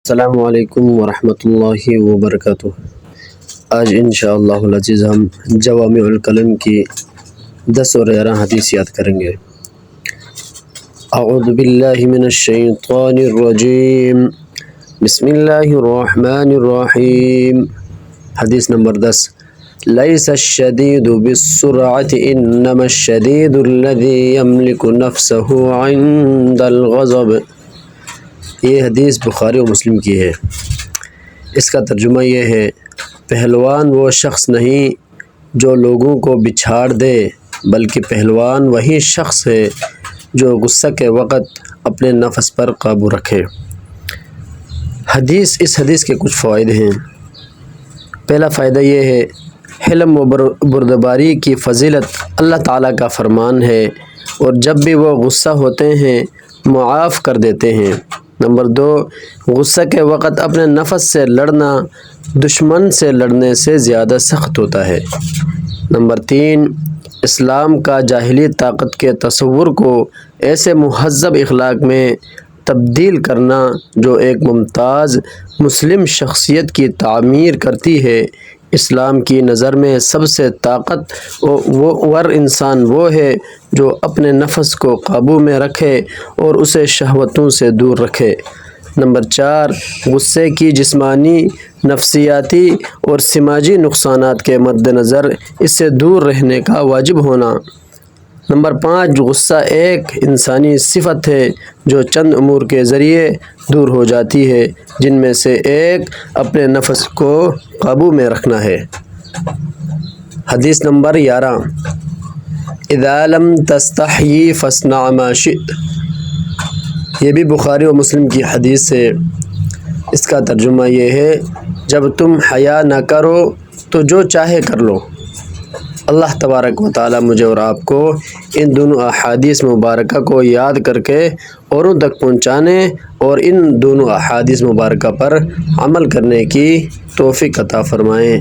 السلام علیکم ورحمۃ اللہ وبرکاتہ۔ آج انشاءاللہ العزیز ہم جوامع الکلم کی 10 اور 11 حدیث یاد کریں گے۔ اعوذ باللہ من الشیطان الرجیم، بسم اللہ الرحمن الرحیم۔ حدیث نمبر 10، لیس الشدید بالسرعة انما الشدید الذی یملک نفسه عند الغضب۔ یہ حدیث بخاری و مسلم کی ہے۔ اس کا ترجمہ یہ ہے، پہلوان وہ شخص نہیں جو لوگوں کو بچھاڑ دے، بلکہ پہلوان وہی شخص ہے جو غصہ کے وقت اپنے نفس پر قابو رکھے۔ اس حدیث کے کچھ فوائد ہیں۔ پہلا فائدہ یہ ہے، حلم و بردباری کی فضیلت اللہ تعالیٰ کا فرمان ہے، اور جب بھی وہ غصہ ہوتے ہیں معاف کر دیتے ہیں۔ نمبر 2، غصہ کے وقت اپنے نفس سے لڑنا دشمن سے لڑنے سے زیادہ سخت ہوتا ہے۔ نمبر 3، اسلام کا جاہلی طاقت کے تصور کو ایسے مہذب اخلاق میں تبدیل کرنا جو ایک ممتاز مسلم شخصیت کی تعمیر کرتی ہے۔ اسلام کی نظر میں سب سے طاقتور انسان وہ ہے جو اپنے نفس کو قابو میں رکھے اور اسے شہوتوں سے دور رکھے۔ نمبر 4، غصے کی جسمانی، نفسیاتی اور سماجی نقصانات کے مد نظر اس سے دور رہنے کا واجب ہونا۔ نمبر 5، غصہ ایک انسانی صفت ہے جو چند امور کے ذریعے دور ہو جاتی ہے، جن میں سے ایک اپنے نفس کو قابو میں رکھنا ہے۔ حدیث نمبر 11، اذا لم تستحی فاصنع ما شئت۔ یہ بھی بخاری و مسلم کی حدیث ہے۔ اس کا ترجمہ یہ ہے، جب تم حیا نہ کرو تو جو چاہے کر لو۔ اللہ تبارک و تعالی مجھے اور آپ کو ان دونوں احادیث مبارکہ کو یاد کر کے اوروں تک پہنچانے اور ان دونوں احادیث مبارکہ پر عمل کرنے کی توفیق عطا فرمائیں۔